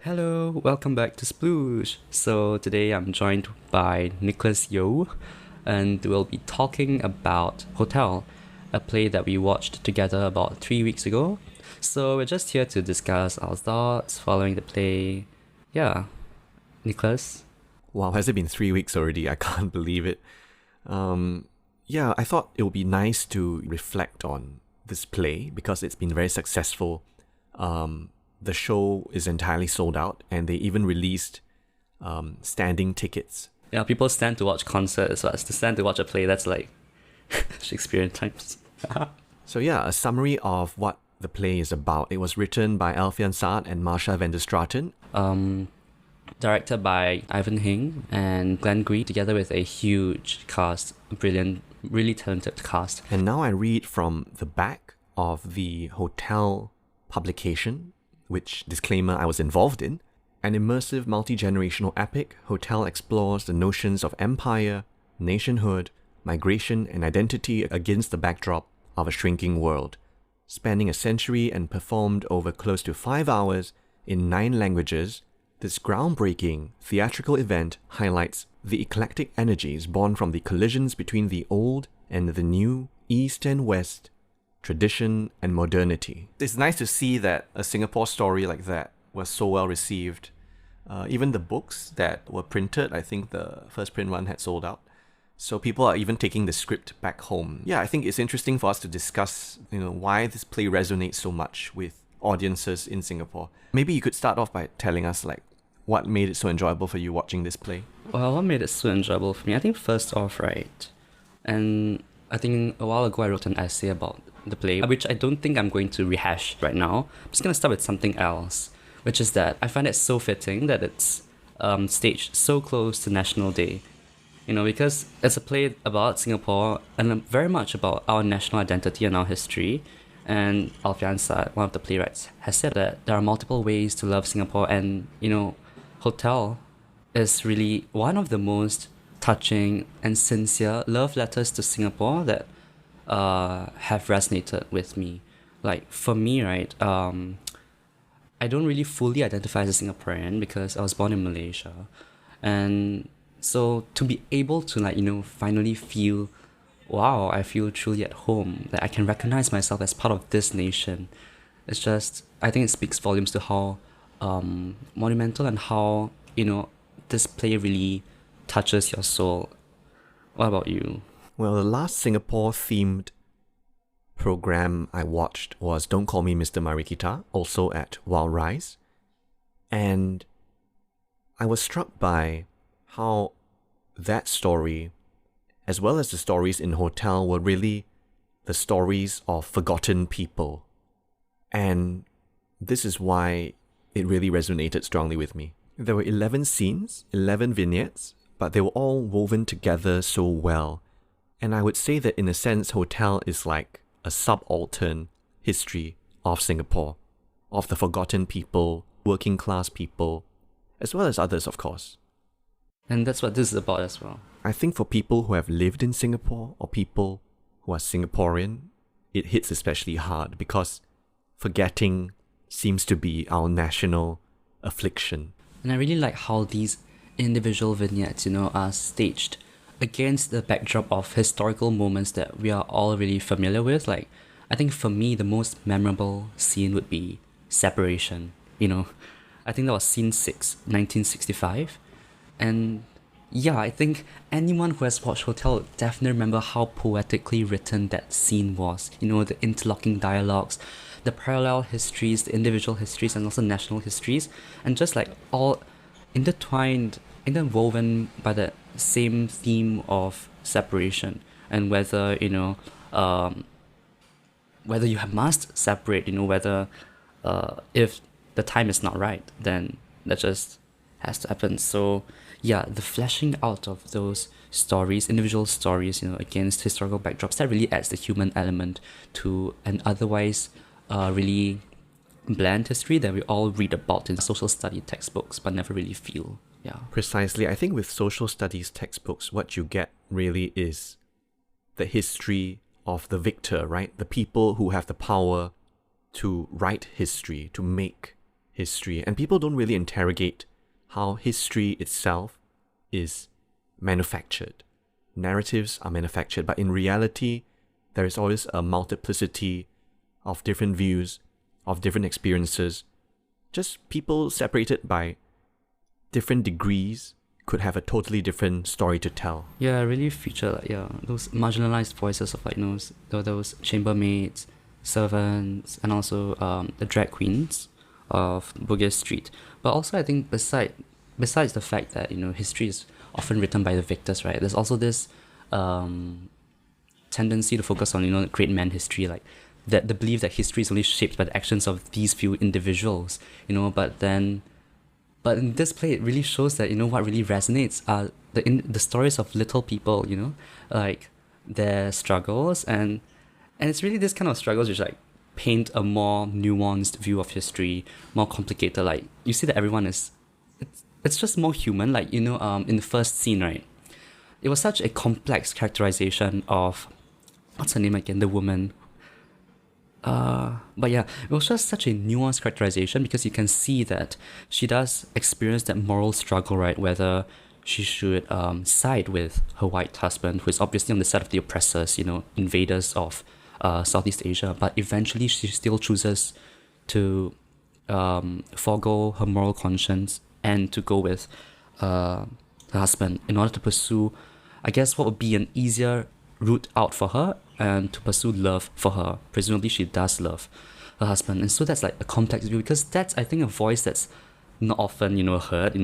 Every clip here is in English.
Hello, welcome back to Sploosh. So today I'm joined by Nicholas Yo, and we'll be talking about Hotel, a play that we watched together about 3 weeks ago. So we're just here to discuss our thoughts following the play. Yeah, Nicholas. Wow, has it been 3 weeks already? I can't believe it. Yeah, I thought it would be nice to reflect on this play because it's been very successful. The show is entirely sold out, and they even released standing tickets. Yeah, people stand to watch concerts, but to stand to watch a play, that's like Shakespearean times. So yeah, a summary of what the play is about. It was written by Alfian Saad and Marsha van der Straten. Directed by Ivan Hing and Glenn Gree, together with a huge cast, brilliant, really talented cast. And now I read from the back of the Hotel publication, which, disclaimer, I was involved in. An immersive multi-generational epic, Hotel explores the notions of empire, nationhood, migration, and identity against the backdrop of a shrinking world. Spanning a century and performed over close to 5 hours in 9 languages, this groundbreaking theatrical event highlights the eclectic energies born from the collisions between the old and the new, East and West, tradition and modernity. It's nice to see that a Singapore story like that was so well received. Even the books that were printed, I think the first print one had sold out. So people are even taking the script back home. Yeah, I think it's interesting for us to discuss, why this play resonates so much with audiences in Singapore. Maybe you could start off by telling us what made it so enjoyable for you watching this play? Well, what made it so enjoyable for me? I think first off, right, and I think a while ago I wrote an essay about the play, which I don't think I'm going to rehash right now. I'm just going to start with something else, which is that I find it so fitting that it's staged so close to National Day. Because it's a play about Singapore and very much about our national identity and our history. And Alfian Saad, one of the playwrights, has said that there are multiple ways to love Singapore, and Hotel is really one of the most touching and sincere love letters to Singapore that have resonated with me. Like for me, right, I don't really fully identify as a Singaporean because I was born in Malaysia, and so to be able to finally feel, wow, I feel truly at home, that I can recognize myself as part of this nation. It's just, I think it speaks volumes to how monumental and how, this play really touches your soul. What about you? Well, the last Singapore-themed program I watched was Don't Call Me Mr. Marikita, also at Wild Rise. And I was struck by how that story, as well as the stories in Hotel, were really the stories of forgotten people. And this is why it really resonated strongly with me. There were 11 scenes, 11 vignettes, but they were all woven together so well. And I would say that in a sense, Hotel is like a subaltern history of Singapore, of the forgotten people, working class people, as well as others, of course. And that's what this is about as well. I think for people who have lived in Singapore or people who are Singaporean, it hits especially hard because forgetting seems to be our national affliction. And I really like how these individual vignettes, are staged against the backdrop of historical moments that we are all really familiar with. Like, I think for me, the most memorable scene would be Separation. I think that was scene 6, 1965. And yeah, I think anyone who has watched Hotel would definitely remember how poetically written that scene was. The interlocking dialogues, the parallel histories, the individual histories, and also national histories, and just all intertwined, interwoven by the same theme of separation, and whether whether you must separate, whether if the time is not right, then that just has to happen. So yeah, the fleshing out of those stories, individual stories, against historical backdrops, that really adds the human element to an otherwise really bland history that we all read about in social study textbooks but never really feel. Yeah. Precisely. I think with social studies textbooks, what you get really is the history of the victor, right? The people who have the power to write history, to make history, and people don't really interrogate how history itself is manufactured. Narratives are manufactured, but in reality, there is always a multiplicity of different views, of different experiences. Just people separated by different degrees could have a totally different story to tell. Yeah, really feature like those marginalized voices of like those chambermaids, servants, and also the drag queens of Bugis Street. But also I think besides the fact that history is often written by the victors, right? There's also this tendency to focus on great man history, like that the belief that history is only shaped by the actions of these few individuals, but in this play, it really shows that what really resonates are the stories of little people, like their struggles, and it's really this kind of struggles which like paint a more nuanced view of history, more complicated. Like you see that everyone it's just more human. Like in the first scene, right? It was such a complex characterization of what's her name again, the woman. But yeah, it was just such a nuanced characterization because you can see that she does experience that moral struggle, right? Whether she should side with her white husband, who is obviously on the side of the oppressors, invaders of Southeast Asia, but eventually she still chooses to forego her moral conscience and to go with her husband in order to pursue, I guess, what would be an easier route out for her and to pursue love for her. Presumably she does love her husband, and so that's like a complex view because that's, I think, a voice that's not often heard.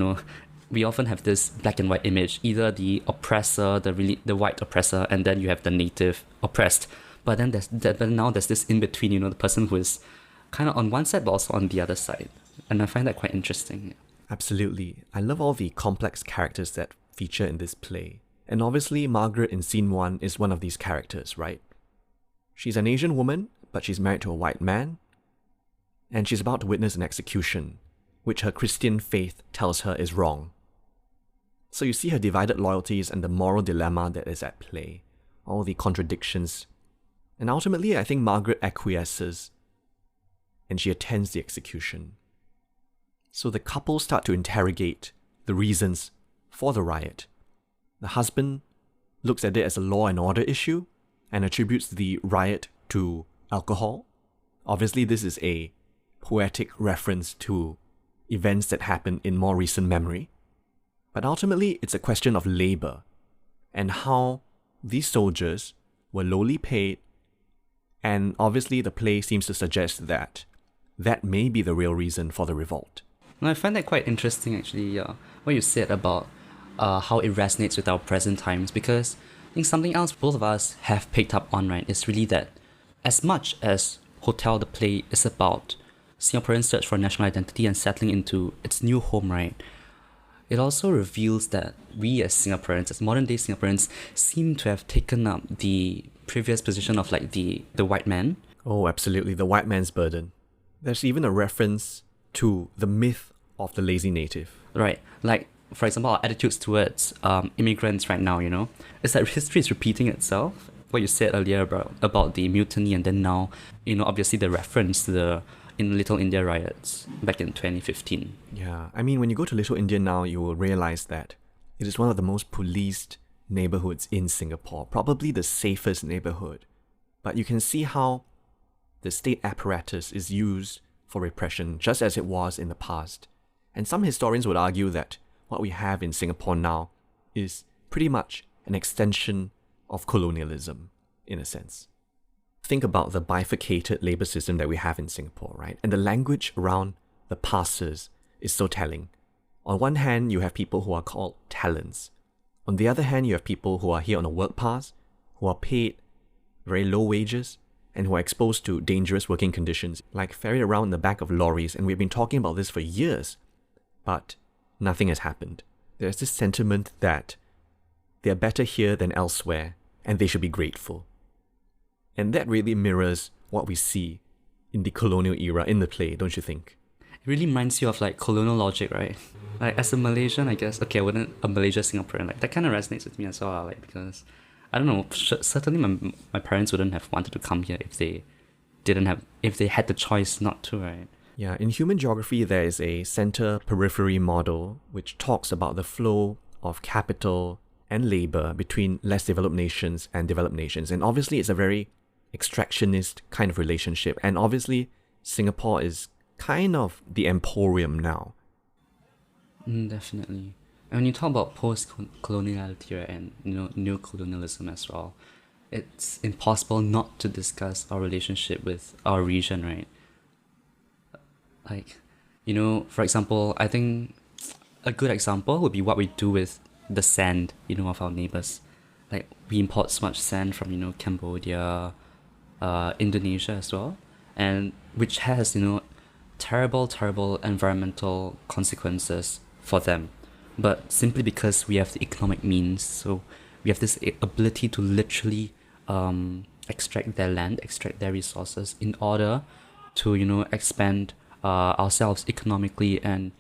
We often have this black and white image, either the oppressor, the white oppressor, and then you have the native oppressed. But then now there's this in between, the person who is kind of on one side but also on the other side, and I find that quite interesting. Absolutely. I love all the complex characters that feature in this play. And obviously, Margaret in scene 1 is one of these characters, right? She's an Asian woman, but she's married to a white man, and she's about to witness an execution, which her Christian faith tells her is wrong. So you see her divided loyalties and the moral dilemma that is at play, all the contradictions. And ultimately, I think Margaret acquiesces, and she attends the execution. So the couple start to interrogate the reasons for the riot. The husband looks at it as a law and order issue and attributes the riot to alcohol. Obviously, this is a poetic reference to events that happened in more recent memory. But ultimately, it's a question of labor and how these soldiers were lowly paid. And obviously, the play seems to suggest that that may be the real reason for the revolt. And I find that quite interesting, actually, what you said about how it resonates with our present times, because I think something else both of us have picked up on, right, is really that as much as Hotel the play is about Singaporeans' search for national identity and settling into its new home, right, it also reveals that we as Singaporeans, as modern day Singaporeans, seem to have taken up the previous position of like the white man. Oh, absolutely, the white man's burden. There's even a reference to the myth of the lazy native. Right, like for example, our attitudes towards immigrants right now, it's like history is repeating itself. What you said earlier about the mutiny, and then now, obviously the reference to the Little India riots back in 2015. Yeah, I mean, when you go to Little India now, you will realize that it is one of the most policed neighborhoods in Singapore, probably the safest neighborhood. But you can see how the state apparatus is used for repression, just as it was in the past. And some historians would argue that what we have in Singapore now is pretty much an extension of colonialism, in a sense. Think about the bifurcated labor system that we have in Singapore, right? And the language around the passes is so telling. On one hand, you have people who are called talents. On the other hand, you have people who are here on a work pass, who are paid very low wages, and who are exposed to dangerous working conditions, like ferried around in the back of lorries, and we've been talking about this for years. But nothing has happened. There's this sentiment that they're better here than elsewhere, and they should be grateful. And that really mirrors what we see in the colonial era in the play, don't you think? It really reminds you of like colonial logic, right? Like as a Malaysian, I guess, okay, I wouldn't a Malaysia Singaporean, like that kind of resonates with me as well, like because I don't know, certainly my parents wouldn't have wanted to come here if they had the choice not to, right? Yeah, in human geography, there is a center-periphery model which talks about the flow of capital and labor between less developed nations and developed nations. And obviously, it's a very extractionist kind of relationship. And obviously, Singapore is kind of the emporium now. Definitely. And when you talk about post-coloniality, right, and neo-colonialism as well, it's impossible not to discuss our relationship with our region, right? Like, for example, I think a good example would be what we do with the sand, of our neighbors. Like, we import so much sand from, Cambodia, Indonesia as well, and which has, terrible, terrible environmental consequences for them. But simply because we have the economic means, so we have this ability to literally extract their land, extract their resources in order to, expand ourselves economically and,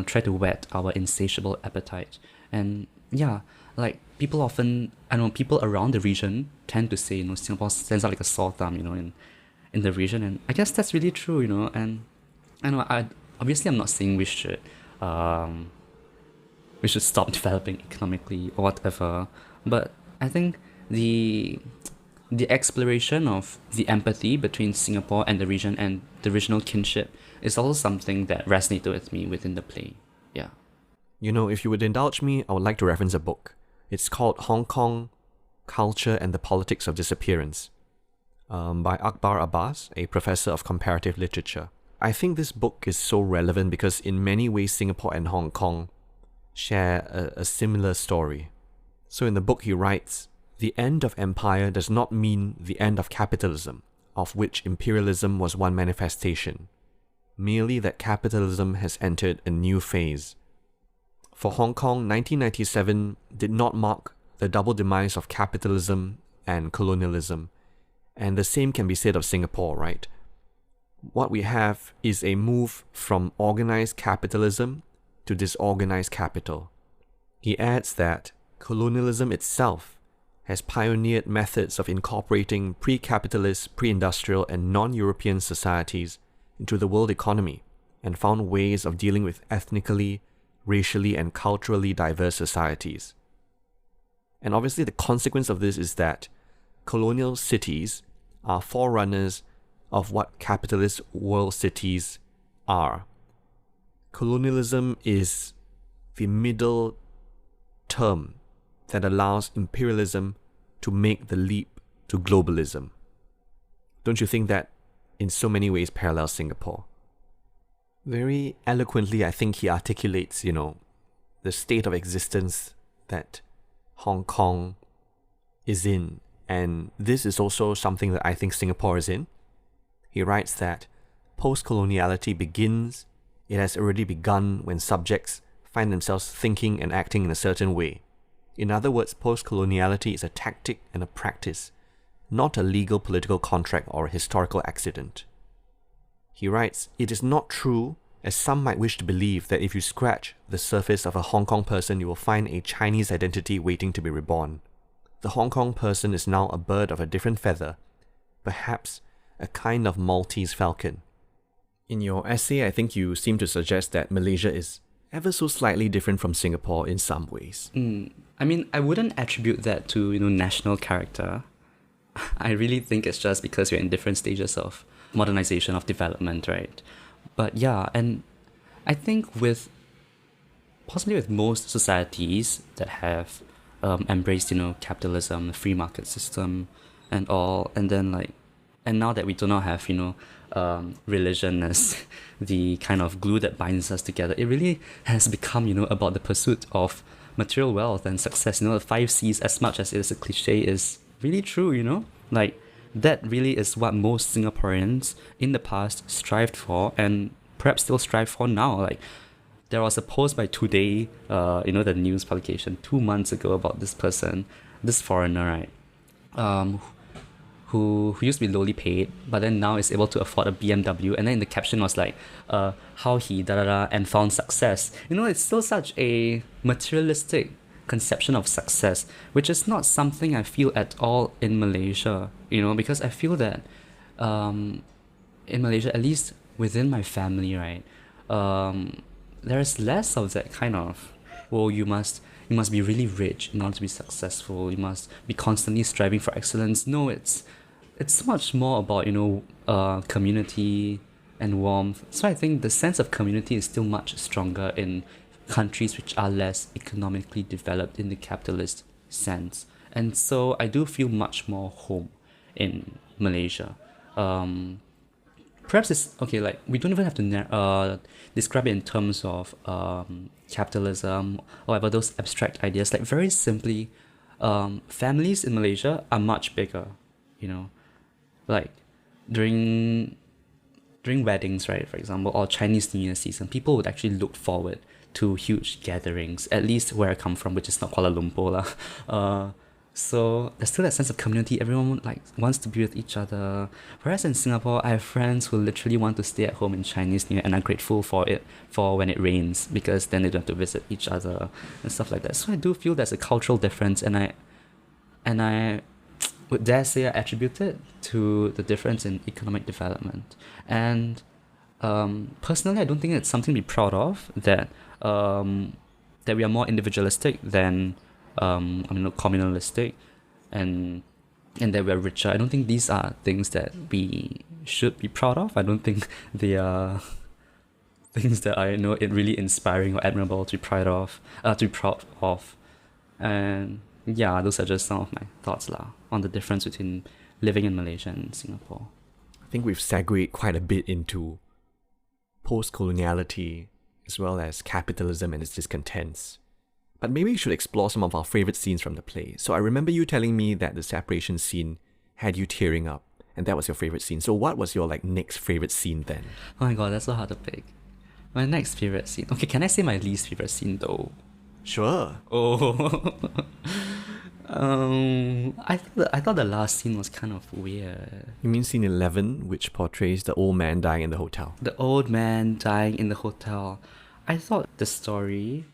try to whet our insatiable appetite. And yeah, like people around the region tend to say, Singapore stands out like a sore thumb, in the region. And I guess that's really true, and I know obviously I'm not saying we should stop developing economically or whatever, but I think the exploration of the empathy between Singapore and the region and the regional kinship is also something that resonated with me within the play. Yeah. If you would indulge me, I would like to reference a book. It's called Hong Kong, Culture and the Politics of Disappearance, by Akbar Abbas, a professor of comparative literature. I think this book is so relevant because in many ways Singapore and Hong Kong share a similar story. So in the book he writes, "The end of empire does not mean the end of capitalism, of which imperialism was one manifestation, merely that capitalism has entered a new phase. For Hong Kong, 1997 did not mark the double demise of capitalism and colonialism, and the same can be said of Singapore, right? What we have is a move from organized capitalism to disorganized capital." He adds that colonialism itself has pioneered methods of incorporating pre-capitalist, pre-industrial and non-European societies into the world economy and found ways of dealing with ethnically, racially and culturally diverse societies. And obviously the consequence of this is that colonial cities are forerunners of what capitalist world cities are. Colonialism is the middle term that allows imperialism to make the leap to globalism. Don't you think that in so many ways parallels Singapore? Very eloquently, I think he articulates, the state of existence that Hong Kong is in. And this is also something that I think Singapore is in. He writes that post-coloniality begins, it has already begun when subjects find themselves thinking and acting in a certain way. In other words, post-coloniality is a tactic and a practice, not a legal political contract or a historical accident. He writes, "It is not true, as some might wish to believe, that if you scratch the surface of a Hong Kong person, you will find a Chinese identity waiting to be reborn. The Hong Kong person is now a bird of a different feather, perhaps a kind of Maltese falcon." In your essay, I think you seem to suggest that Malaysia is ever so slightly different from Singapore in some ways. I mean, I wouldn't attribute that to, national character. I really think it's just because we're in different stages of modernization, of development, right? But yeah, and I think possibly with most societies that have embraced, capitalism, the free market system and all, and then and now that we do not have, religion as the kind of glue that binds us together, it really has become, about the pursuit of material wealth and success. The 5 C's, as much as it is a cliche, is really true, that really is what most Singaporeans in the past strived for and perhaps still strive for now. There was a post by Today, the news publication 2 months ago about this person, this foreigner, right? Who used to be lowly paid, but then now is able to afford a BMW. And then in the caption was how he and found success. It's still such a materialistic conception of success, which is not something I feel at all in Malaysia, because I feel that in Malaysia, at least within my family, right, there's less of that kind of, well, you must be really rich in order to be successful. You must be constantly striving for excellence. No, it's so much more about, community and warmth. So I think the sense of community is still much stronger in countries which are less economically developed in the capitalist sense. And so I do feel much more home in Malaysia. Perhaps it's okay, like we don't even have to describe it in terms of capitalism or whatever, those abstract ideas. Like very simply, families in Malaysia are much bigger, you know, like during weddings, right, for example, or Chinese New Year season, people would actually look forward to huge gatherings, at least where I come from, which is not Kuala Lumpur lah. So there's still that sense of community. Everyone like wants to be with each other. Whereas in Singapore, I have friends who literally want to stay at home in Chinese New Year and are grateful for when it rains, because then they don't have to visit each other and stuff like that. So I do feel there's a cultural difference, and I would dare say I attribute it to the difference in economic development. And personally, I don't think it's something to be proud of, that we are more individualistic than communalistic, and that we're richer. I don't think these are things that we should be proud of. I don't think they are things that I know it really inspiring or admirable to be proud of. And yeah, those are just some of my thoughts lah on the difference between living in Malaysia and Singapore. I think we've segued quite a bit into post-coloniality as well as capitalism and its discontents. But maybe we should explore some of our favourite scenes from the play. So I remember you telling me that the separation scene had you tearing up, and that was your favourite scene. So what was your next favourite scene then? Oh my god, that's so hard to pick. My next favourite scene. Okay, can I say my least favourite scene though? Sure. Oh. I thought the last scene was kind of weird. You mean scene 11, which portrays the old man dying in the hotel? The old man dying in the hotel. I thought the story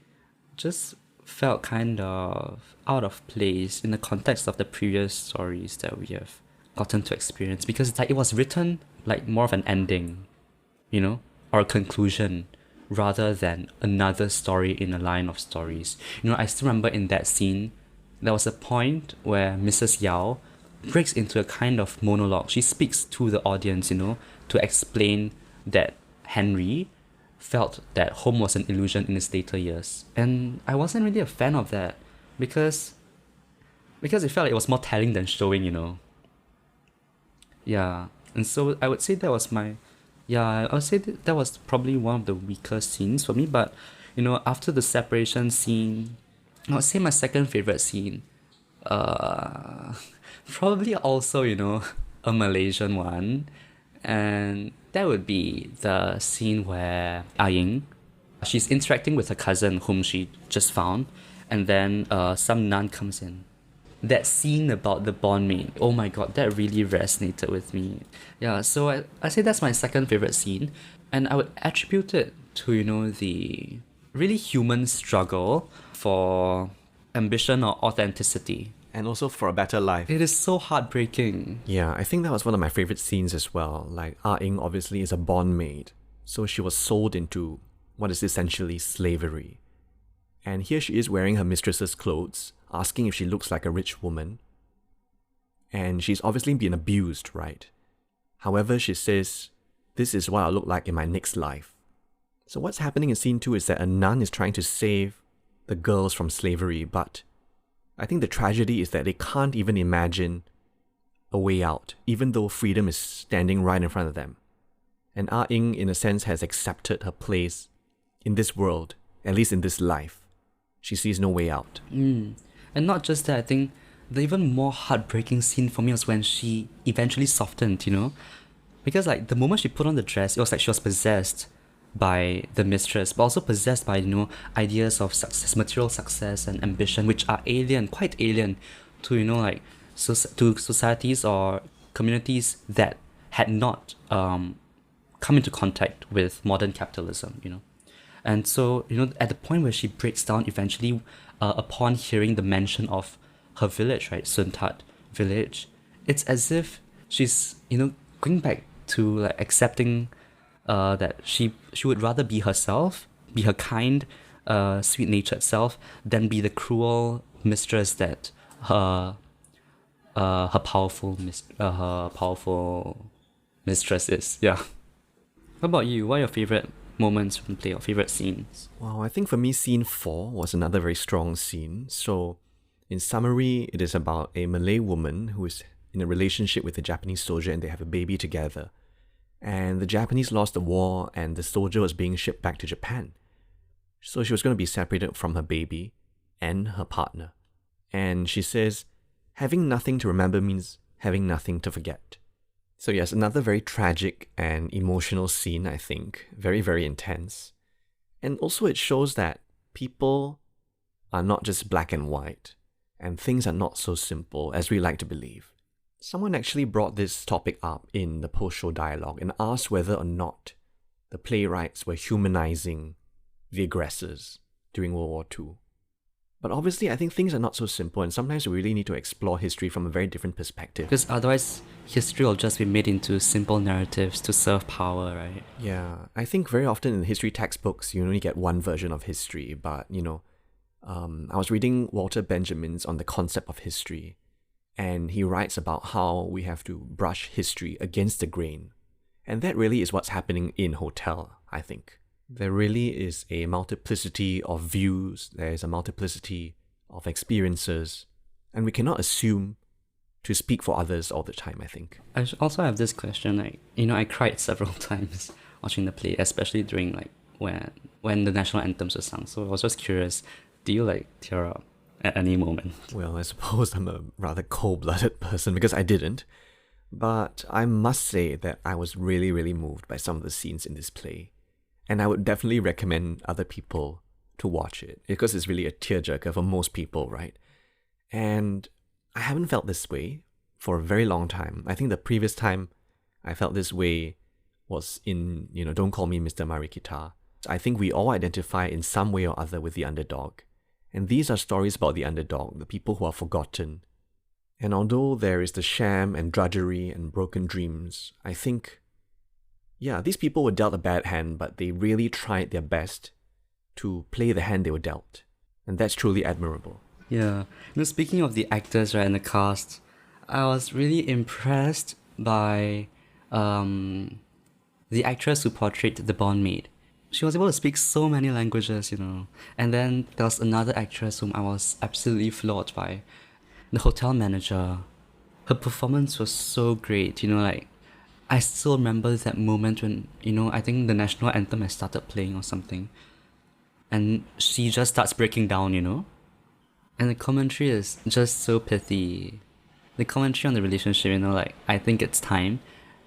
just felt kind of out of place in the context of the previous stories that we have gotten to experience, because it's like it was written like more of an ending, or a conclusion, rather than another story in a line of stories. I still remember in that scene, there was a point where Mrs. Yao breaks into a kind of monologue. She speaks to the audience, to explain that Henry felt that home was an illusion in his later years. And I wasn't really a fan of that, because it felt like it was more telling than showing, Yeah. And so I would say that was that was probably one of the weaker scenes for me. But, after the separation scene, I would say my second favorite scene, probably also, a Malaysian one. And that would be the scene where Hao Yang, she's interacting with her cousin whom she just found, and then some nun comes in. That scene about the bondmaid, oh my god, that really resonated with me. Yeah, so I say that's my second favorite scene, and I would attribute it to, the really human struggle for ambition or authenticity. And also for a better life. It is so heartbreaking. Yeah, I think that was one of my favourite scenes as well. Like, Ah Ying obviously is a bondmaid, so she was sold into what is essentially slavery. And here she is wearing her mistress's clothes, asking if she looks like a rich woman. And she's obviously been abused, right? However, she says, this is what I'll look like in my next life. So what's happening in scene 2 is that a nun is trying to save the girls from slavery, but I think the tragedy is that they can't even imagine a way out, even though freedom is standing right in front of them. And Ah Ying, in a sense, has accepted her place in this world, at least in this life. She sees no way out. And not just that, I think the even more heartbreaking scene for me was when she eventually softened, Because the moment she put on the dress, it was like she was possessed by the mistress, but also possessed by, ideas of success, material success and ambition, which are quite alien to, to societies or communities that had not come into contact with modern capitalism, And so, at the point where she breaks down eventually, upon hearing the mention of her village, right, Suntat village, it's as if she's, going back to accepting that she would rather be herself, be her kind, sweet-natured self, than be the cruel mistress that her powerful mistress is. Yeah. What about you? What are your favorite moments from the play or favorite scenes? Wow, I think for me, scene 4 was another very strong scene. So, in summary, it is about a Malay woman who is in a relationship with a Japanese soldier and they have a baby together. And the Japanese lost the war and the soldier was being shipped back to Japan. So she was going to be separated from her baby and her partner. And she says, having nothing to remember means having nothing to forget. So yes, another very tragic and emotional scene, I think. Very, very intense. And also it shows that people are not just black and white, and things are not so simple as we like to believe. Someone actually brought this topic up in the post-show dialogue and asked whether or not the playwrights were humanizing the aggressors during World War II. But obviously, I think things are not so simple, and sometimes we really need to explore history from a very different perspective. Because otherwise, history will just be made into simple narratives to serve power, right? Yeah, I think very often in history textbooks, you only get one version of history, but, I was reading Walter Benjamin's On the Concept of History, and he writes about how we have to brush history against the grain. And that really is what's happening in Hotel, I think. There really is a multiplicity of views, there is a multiplicity of experiences, and we cannot assume to speak for others all the time, I think. I also have this question, I cried several times watching the play, especially during when the national anthems were sung. So I was just curious, do you tear up at any moment? Well, I suppose I'm a rather cold-blooded person because I didn't. But I must say that I was really, really moved by some of the scenes in this play. And I would definitely recommend other people to watch it because it's really a tearjerker for most people, right? And I haven't felt this way for a very long time. I think the previous time I felt this way was in, Don't Call Me Mr. Marikita. I think we all identify in some way or other with the underdog. And these are stories about the underdog, the people who are forgotten. And although there is the sham and drudgery and broken dreams, I think, these people were dealt a bad hand, but they really tried their best to play the hand they were dealt. And that's truly admirable. Yeah. Speaking of the actors, right, and the cast, I was really impressed by the actress who portrayed the bondmaid. She was able to speak so many languages, And then there was another actress whom I was absolutely floored by. The hotel manager. Her performance was so great, I still remember that moment when, I think the national anthem has started playing or something. And she just starts breaking down, And the commentary is just so pithy. The commentary on the relationship, I think it's time.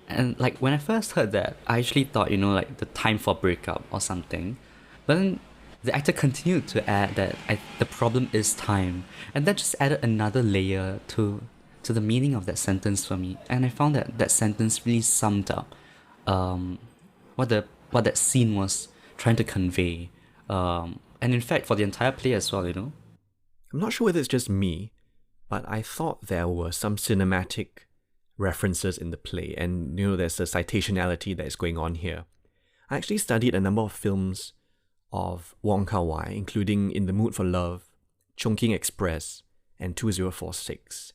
And when I first heard that, I actually thought, the time for breakup or something. But then the actor continued to add that the problem is time. And that just added another layer to the meaning of that sentence for me. And I found that sentence really summed up what that scene was trying to convey. And in fact, for the entire play as well, I'm not sure whether it's just me, but I thought there were some cinematic references in the play, and there's a citationality that is going on here. I actually studied a number of films of Wong Kar-wai, including In the Mood for Love, Chongqing Express, and 2046.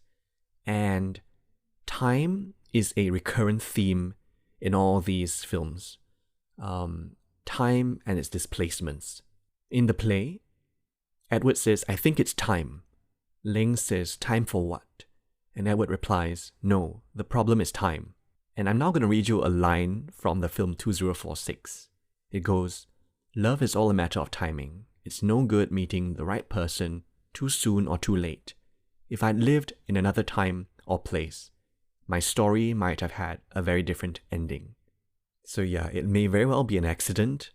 And time is a recurrent theme in all these films. Time and its displacements. In the play, Edward says, I think it's time. Ling says, time for what? And Edward replies, no, the problem is time. And I'm now going to read you a line from the film 2046. It goes, love is all a matter of timing. It's no good meeting the right person too soon or too late. If I'd lived in another time or place, my story might have had a very different ending. So it may very well be an accident,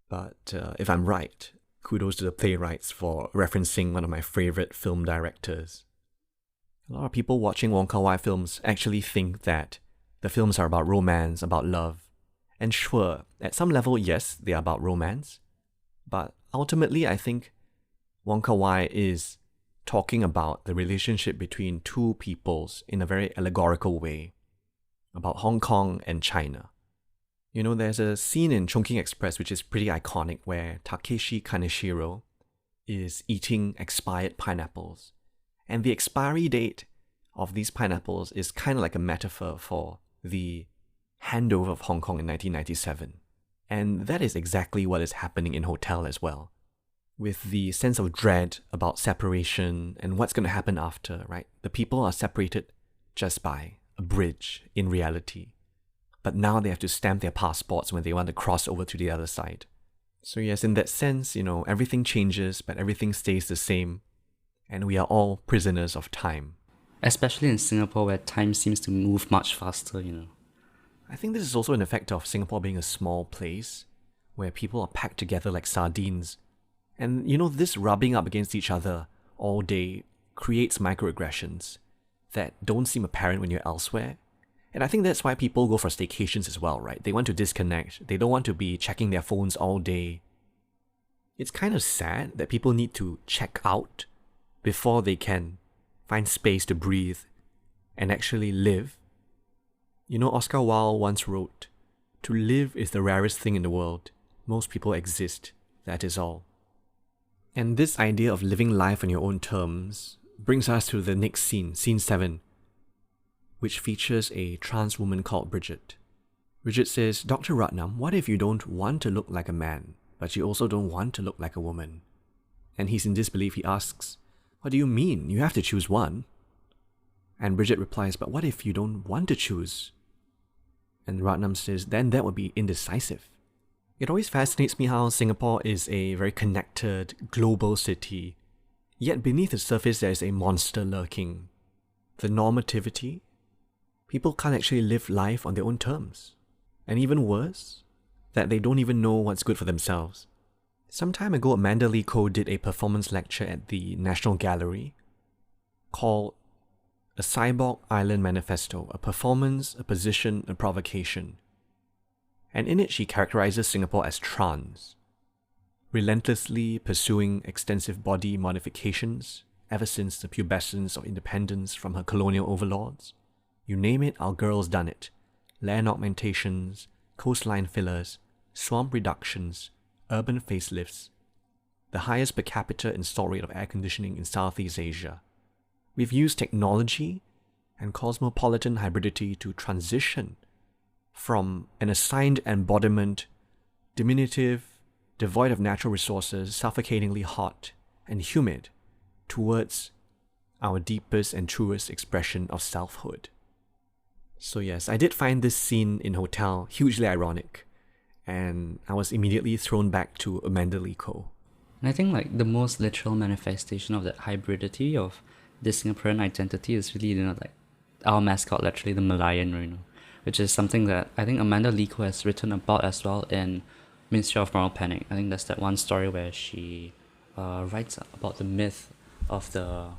but if I'm right, kudos to the playwrights for referencing one of my favorite film directors. A lot of people watching Wong Kar-wai films actually think that the films are about romance, about love. And sure, at some level, yes, they are about romance. But ultimately, I think Wong Kar-wai is talking about the relationship between two peoples in a very allegorical way, about Hong Kong and China. You know, there's a scene in Chongqing Express which is pretty iconic where Takeshi Kaneshiro is eating expired pineapples. And the expiry date of these pineapples is kind of like a metaphor for the handover of Hong Kong in 1997. And that is exactly what is happening in Hotel as well. With the sense of dread about separation and what's going to happen after, right? The people are separated just by a bridge in reality. But now they have to stamp their passports when they want to cross over to the other side. So yes, in that sense, everything changes, but everything stays the same. And we are all prisoners of time. Especially in Singapore, where time seems to move much faster, I think this is also an effect of Singapore being a small place, where people are packed together like sardines. And this rubbing up against each other all day creates microaggressions that don't seem apparent when you're elsewhere. And I think that's why people go for staycations as well, right? They want to disconnect. They don't want to be checking their phones all day. It's kind of sad that people need to check out before they can find space to breathe and actually live. Oscar Wilde once wrote, "To live is the rarest thing in the world. Most people exist, that is all." And this idea of living life on your own terms brings us to the next scene, scene 7, which features a trans woman called Bridget. Bridget says, "Dr. Ratnam, what if you don't want to look like a man, but you also don't want to look like a woman?" And he's in disbelief. He asks, "What do you mean? You have to choose one." And Bridget replies, "But what if you don't want to choose?" And Ratnam says, "Then that would be indecisive." It always fascinates me how Singapore is a very connected, global city, yet beneath the surface there is a monster lurking. The normativity. People can't actually live life on their own terms. And even worse, that they don't even know what's good for themselves. Some time ago, Amanda Lee Koh did a performance lecture at the National Gallery called A Cyborg Island Manifesto, a performance, a position, a provocation. And in it, she characterizes Singapore as trans, relentlessly pursuing extensive body modifications ever since the pubescence of independence from her colonial overlords. You name it, our girl's done it. Land augmentations, coastline fillers, swamp reductions, urban facelifts, the highest per capita install rate of air conditioning in Southeast Asia. We've used technology and cosmopolitan hybridity to transition from an assigned embodiment, diminutive, devoid of natural resources, suffocatingly hot and humid, towards our deepest and truest expression of selfhood. So yes, I did find this scene in Hotel hugely ironic, and I was immediately thrown back to Amanda Lee Koh. And I think the most literal manifestation of that hybridity of this Singaporean identity is really, our mascot, literally the Malayan, which is something that I think Amanda Lee Koh has written about as well in Ministry of Moral Panic. I think that's that one story where she writes about the myth of the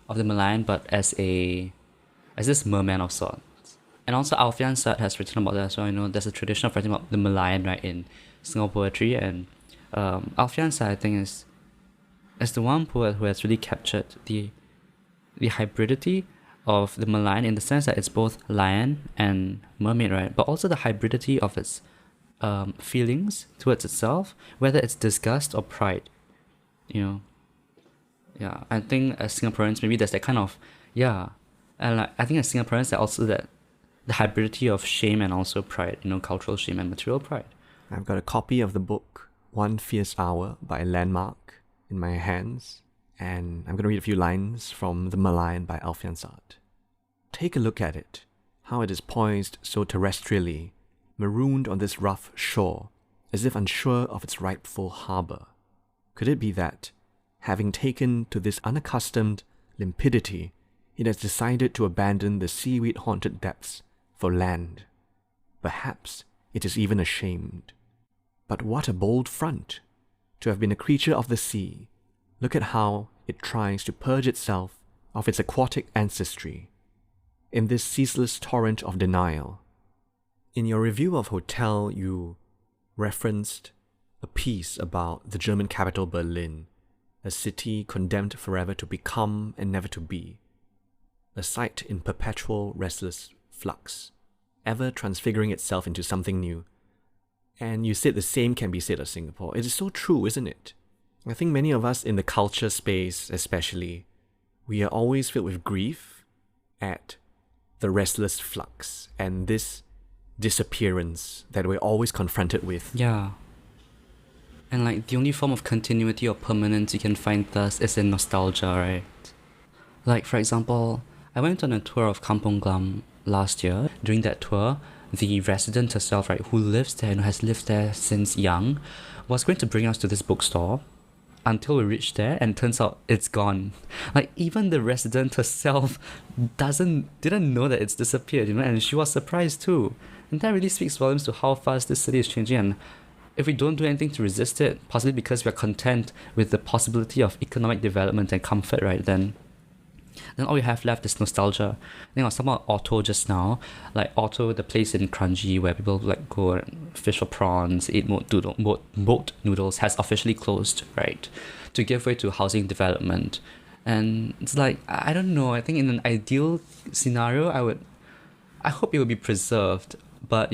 Malayan, but as this merman of sorts. And also Alfian Sa'ad has written about that as well. There's a tradition of writing about the Malayan, right, in Singapore poetry, and Alfian Sa'ad, I think, is the one poet who has really captured the hybridity of the Malayan in the sense that it's both lion and mermaid, right? But also the hybridity of its feelings towards itself, whether it's disgust or pride, Yeah, I think as Singaporeans, maybe there's that kind of, and I think as Singaporeans, there's also that the hybridity of shame and also pride, cultural shame and material pride. I've got a copy of the book One Fierce Hour by Landmark in my hands, and I'm going to read a few lines from The Malayan by Alfian Sa'ad. Take a look at it, how it is poised so terrestrially, marooned on this rough shore, as if unsure of its rightful harbour. Could it be that, having taken to this unaccustomed limpidity, it has decided to abandon the seaweed-haunted depths for land? Perhaps it is even ashamed. But what a bold front! To have been a creature of the sea, look at how it tries to purge itself of its aquatic ancestry in this ceaseless torrent of denial. In your review of Hotel, you referenced a piece about the German capital Berlin, a city condemned forever to become and never to be, a site in perpetual restless flux, ever transfiguring itself into something new, And you said the same can be said of Singapore. It is so true, isn't it? I think many of us in the culture space especially, we are always filled with grief at the restless flux and this disappearance that we're always confronted with. Yeah. And like the only form of continuity or permanence you can find thus is in nostalgia, right? Like for example, I went on a tour of Kampong Glam last year. During that tour, the resident herself, right, who lives there and has lived there since young, was going to bring us to this bookstore until we reached there, and turns out it's gone. Like even the resident herself didn't know that it's disappeared, and she was surprised too. And that really speaks volumes to how fast this city is changing, and if we don't do anything to resist it, possibly because we're content with the possibility of economic development and comfort, right, then all we have left is nostalgia. I think I was talking about Otto just now. Like Otto, the place in Kranji where people like go and fish for prawns, eat boat noodles, has officially closed, right? To give way to housing development. And it's like, I don't know, I think in an ideal scenario, I hope it would be preserved. But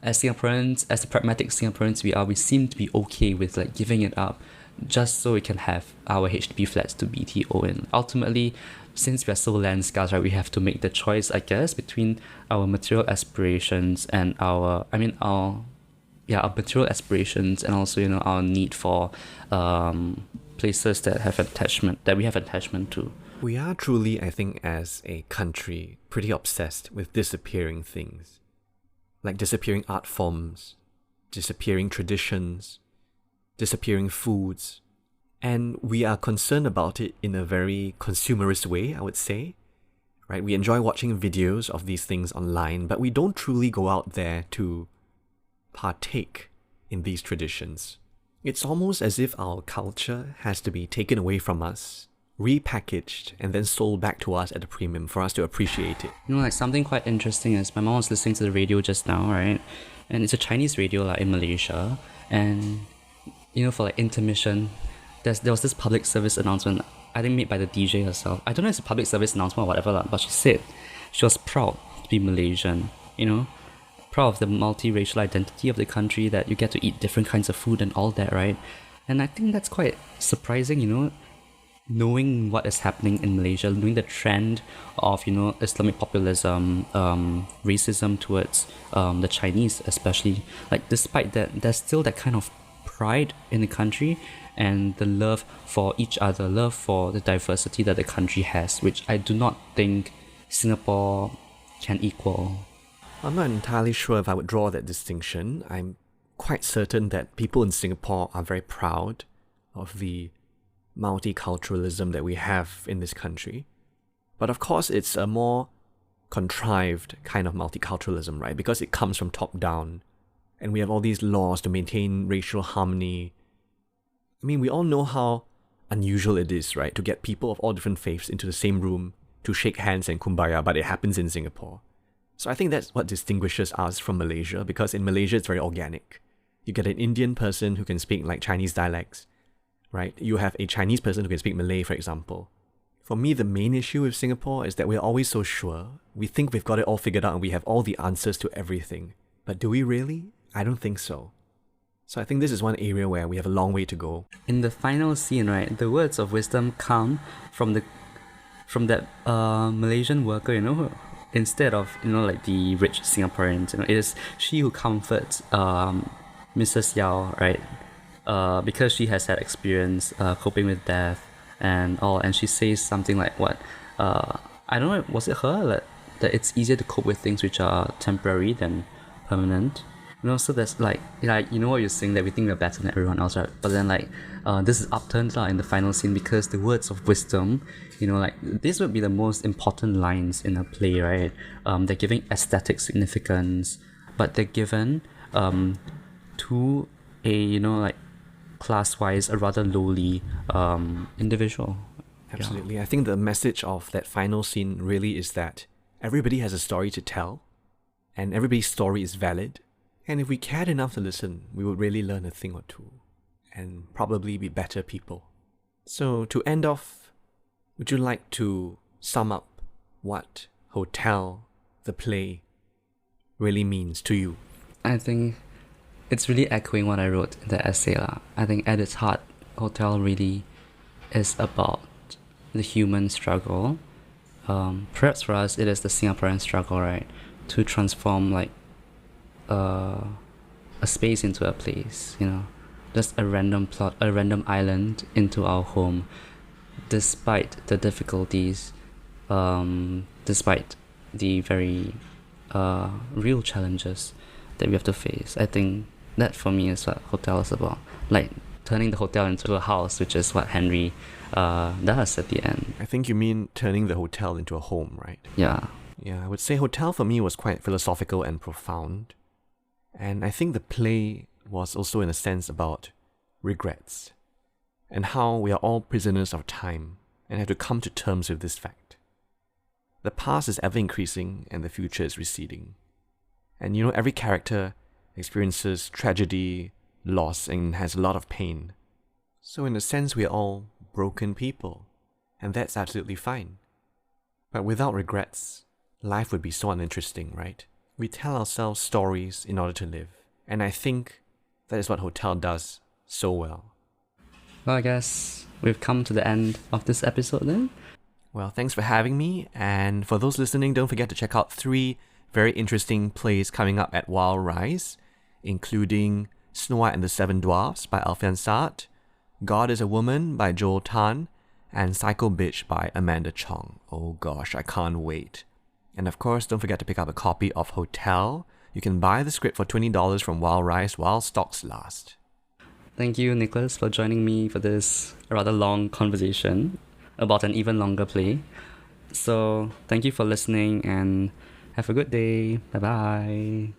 as Singaporeans, as the pragmatic Singaporeans we seem to be okay with like giving it up just so we can have our HDB flats to BTO. And ultimately, since we are so land scarce, right, we have to make the choice, I guess, between our material aspirations and our material aspirations, and also our need for places that we have attachment to. We are truly, I think, as a country, pretty obsessed with disappearing things. Like disappearing art forms, disappearing traditions, disappearing foods. And we are concerned about it in a very consumerist way, I would say. Right? We enjoy watching videos of these things online, but we don't truly go out there to partake in these traditions. It's almost as if our culture has to be taken away from us, repackaged, and then sold back to us at a premium for us to appreciate it. Like something quite interesting is my mom was listening to the radio just now, right? And it's a Chinese radio like in Malaysia. And, for like intermission, there was this public service announcement, I think made by the DJ herself. I don't know if it's a public service announcement or whatever, but she said she was proud to be Malaysian, proud of the multiracial identity of the country, that you get to eat different kinds of food and all that, right? And I think that's quite surprising, knowing what is happening in Malaysia, knowing the trend of, Islamic populism, racism towards the Chinese especially. Like despite that, there's still that kind of pride in the country and the love for each other, love for the diversity that the country has, which I do not think Singapore can equal. I'm not entirely sure if I would draw that distinction. I'm quite certain that people in Singapore are very proud of the multiculturalism that we have in this country. But of course, it's a more contrived kind of multiculturalism, right? Because it comes from top down. And we have all these laws to maintain racial harmony. I mean, we all know how unusual it is, right? To get people of all different faiths into the same room to shake hands and kumbaya, but it happens in Singapore. So I think that's what distinguishes us from Malaysia, because in Malaysia it's very organic. You get an Indian person who can speak like Chinese dialects, right? You have a Chinese person who can speak Malay, for example. For me, the main issue with Singapore is that we're always so sure. We think we've got it all figured out and we have all the answers to everything. But do we really? I don't think so. So I think this is one area where we have a long way to go. In the final scene, right, the words of wisdom come from that Malaysian worker, instead of, like the rich Singaporeans, it is she who comforts Mrs. Yao, right? Because she has had experience coping with death and all, and she says something like what? I don't know, was it her? That it's easier to cope with things which are temporary than permanent. So there's like what you're saying, that we think we're better than everyone else, right? But then this is upturned in the final scene, because the words of wisdom, these would be the most important lines in a play, right? They're giving aesthetic significance, but they're given to a class-wise a rather lowly individual. Absolutely. Yeah. I think the message of that final scene really is that everybody has a story to tell, and everybody's story is valid. And if we cared enough to listen, we would really learn a thing or two, and probably be better people. So to end off, would you like to sum up what Hotel, the play, really means to you? I think it's really echoing what I wrote in the essay lah. I think at its heart, Hotel really is about the human struggle. Perhaps for us, it is the Singaporean struggle, right? To transform like a space into a place, you know, just a random plot, a random island into our home, despite the difficulties, despite the very real challenges that we have to face. I think that for me is what Hotel is about, like turning the hotel into a house, which is what Henry does at the end. I think you mean turning the hotel into a home, right? Yeah. Yeah, I would say Hotel for me was quite philosophical and profound. And I think the play was also in a sense about regrets and how we are all prisoners of time and have to come to terms with this fact. The past is ever increasing and the future is receding. And you know, every character experiences tragedy, loss, and has a lot of pain. So in a sense, we are all broken people, and that's absolutely fine. But without regrets, life would be so uninteresting, right? We tell ourselves stories in order to live, and I think that is what Hotel does so well. Well, I guess we've come to the end of this episode then. Well, thanks for having me, and for those listening, don't forget to check out 3 very interesting plays coming up at Wild Rise, including Snow White and the Seven Dwarfs by Alfian Sa'at, God is a Woman by Joel Tan, and Psycho Bitch by Amanda Chong. Oh gosh, I can't wait. And of course, don't forget to pick up a copy of Hotel. You can buy the script for $20 from Wild Rise while stocks last. Thank you, Nicholas, for joining me for this rather long conversation about an even longer play. So, thank you for listening and have a good day. Bye-bye.